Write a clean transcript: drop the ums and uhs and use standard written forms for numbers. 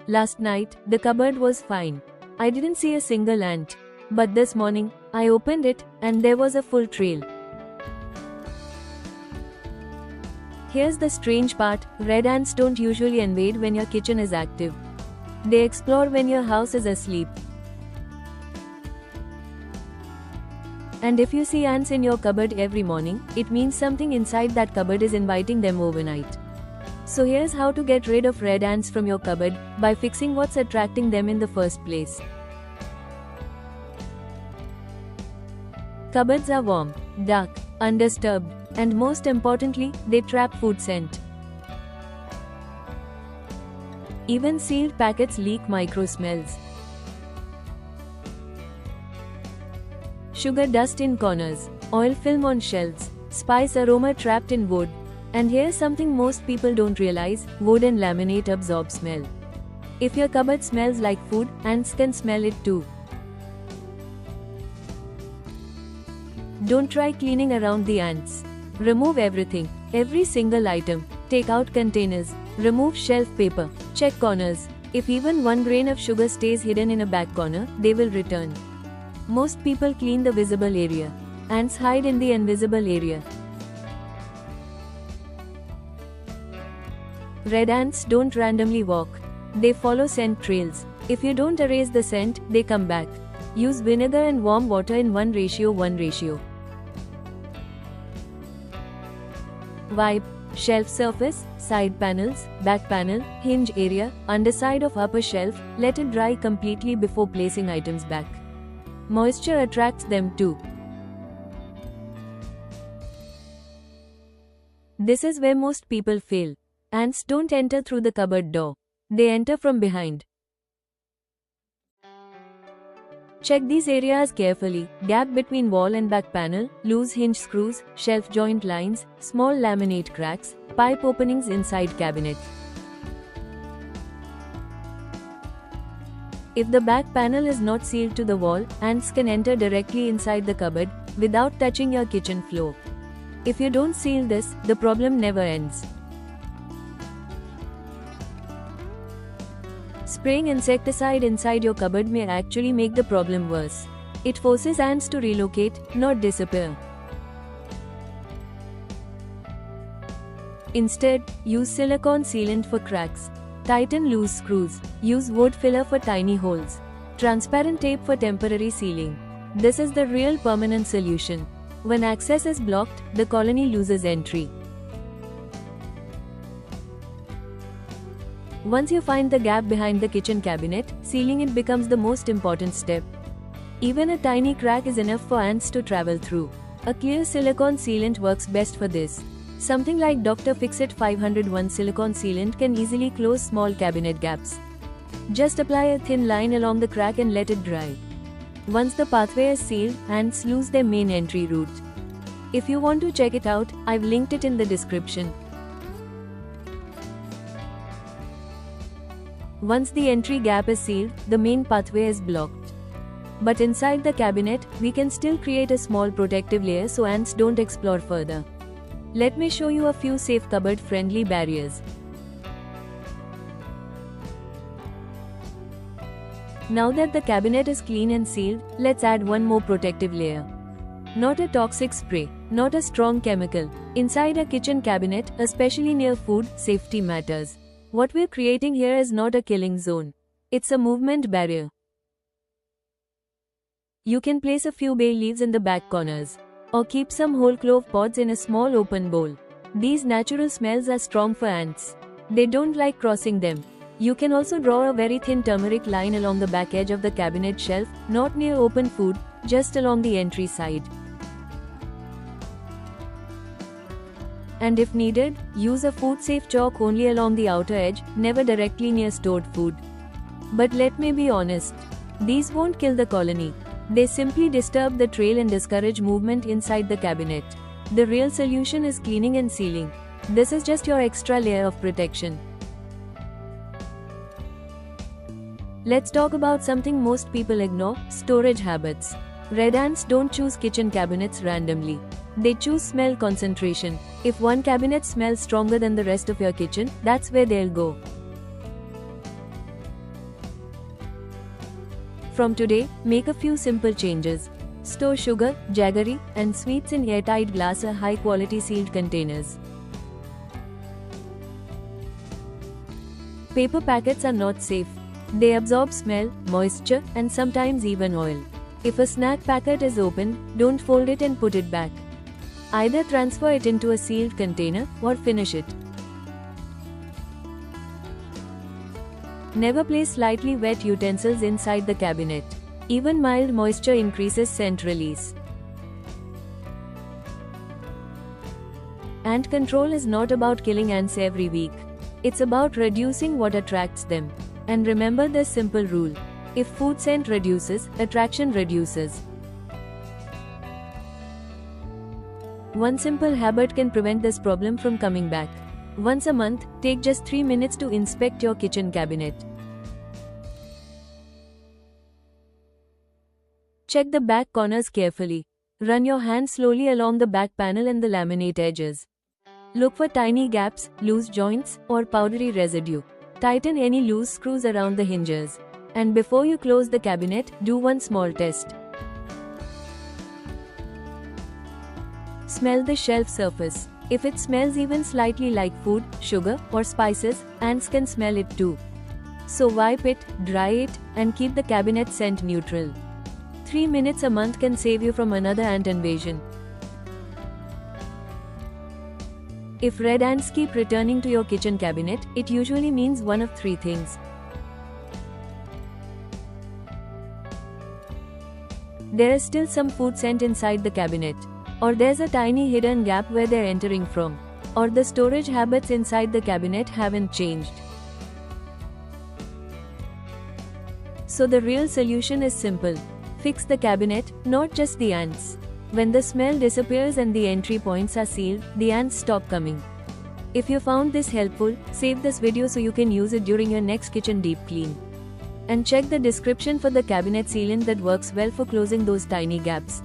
Last night, the cupboard was fine. I didn't see a single ant. But this morning, I opened it, and there was a full trail. Here's the strange part, red ants don't usually invade when your kitchen is active. They explore when your house is asleep. And if you see ants in your cupboard every morning, it means something inside that cupboard is inviting them overnight. So here's how to get rid of red ants from your cupboard, by fixing what's attracting them in the first place. Cupboards are warm, dark, undisturbed, and most importantly, they trap food scent. Even sealed packets leak micro smells. Sugar dust in corners, oil film on shelves, spice aroma trapped in wood. And here's something most people don't realize, wood and laminate absorb smell. If your cupboard smells like food, ants can smell it too. Don't try cleaning around the ants. Remove everything, every single item. Take out containers, remove shelf paper, check corners. If even one grain of sugar stays hidden in a back corner, they will return. Most people clean the visible area. Ants hide in the invisible area. Red ants don't randomly walk. They follow scent trails. If you don't erase the scent, they come back. Use vinegar and warm water in 1:1. Wipe shelf surface, side panels, back panel, hinge area, underside of upper shelf. Let it dry completely before placing items back. Moisture attracts them too. This is where most people fail. Ants don't enter through the cupboard door. They enter from behind. Check these areas carefully: gap between wall and back panel, loose hinge screws, shelf joint lines, small laminate cracks, pipe openings inside cabinet. If the back panel is not sealed to the wall, ants can enter directly inside the cupboard, without touching your kitchen floor. If you don't seal this, the problem never ends. Spraying insecticide inside your cupboard may actually make the problem worse. It forces ants to relocate, not disappear. Instead, use silicone sealant for cracks. Tighten loose screws. Use wood filler for tiny holes. Transparent tape for temporary sealing. This is the real permanent solution. When access is blocked, the colony loses entry. Once you find the gap behind the kitchen cabinet, sealing it becomes the most important step. Even a tiny crack is enough for ants to travel through. A clear silicone sealant works best for this. Something like Dr. Fixit 501 silicone sealant can easily close small cabinet gaps. Just apply a thin line along the crack and let it dry. Once the pathway is sealed, ants lose their main entry route. If you want to check it out, I've linked it in the description. Once the entry gap is sealed, the main pathway is blocked. But inside the cabinet, we can still create a small protective layer so ants don't explore further. Let me show you a few safe cupboard-friendly barriers. Now that the cabinet is clean and sealed, let's add one more protective layer. Not a toxic spray, not a strong chemical. Inside a kitchen cabinet, especially near food, safety matters. What we're creating here is not a killing zone. It's a movement barrier. You can place a few bay leaves in the back corners. Or keep some whole clove pods in a small open bowl. These natural smells are strong for ants. They don't like crossing them. You can also draw a very thin turmeric line along the back edge of the cabinet shelf, not near open food, just along the entry side. And if needed, use a food-safe chalk only along the outer edge, never directly near stored food. But let me be honest. These won't kill the colony. They simply disturb the trail and discourage movement inside the cabinet. The real solution is cleaning and sealing. This is just your extra layer of protection. Let's talk about something most people ignore: storage habits. Red ants don't choose kitchen cabinets randomly. They choose smell concentration. If one cabinet smells stronger than the rest of your kitchen, that's where they'll go. From today, make a few simple changes. Store sugar, jaggery, and sweets in airtight glass or high-quality sealed containers. Paper packets are not safe. They absorb smell, moisture, and sometimes even oil. If a snack packet is opened, don't fold it and put it back. Either transfer it into a sealed container or finish it. Never place slightly wet utensils inside the cabinet. Even mild moisture increases scent release. Ant control is not about killing ants every week. It's about reducing what attracts them. And remember this simple rule. If food scent reduces, attraction reduces. One simple habit can prevent this problem from coming back. Once a month, take just 3 minutes to inspect your kitchen cabinet. Check the back corners carefully. Run your hand slowly along the back panel and the laminate edges. Look for tiny gaps, loose joints, or powdery residue. Tighten any loose screws around the hinges. And before you close the cabinet, do one small test. Smell the shelf surface. If it smells even slightly like food, sugar, or spices, ants can smell it too. So wipe it, dry it, and keep the cabinet scent neutral. 3 minutes a month can save you from another ant invasion. If red ants keep returning to your kitchen cabinet, it usually means one of 3 things. There is still some food scent inside the cabinet. Or there's a tiny hidden gap where they're entering from. Or the storage habits inside the cabinet haven't changed. So the real solution is simple. Fix the cabinet, not just the ants. When the smell disappears and the entry points are sealed, the ants stop coming. If you found this helpful, save this video so you can use it during your next kitchen deep clean. And check the description for the cabinet sealant that works well for closing those tiny gaps.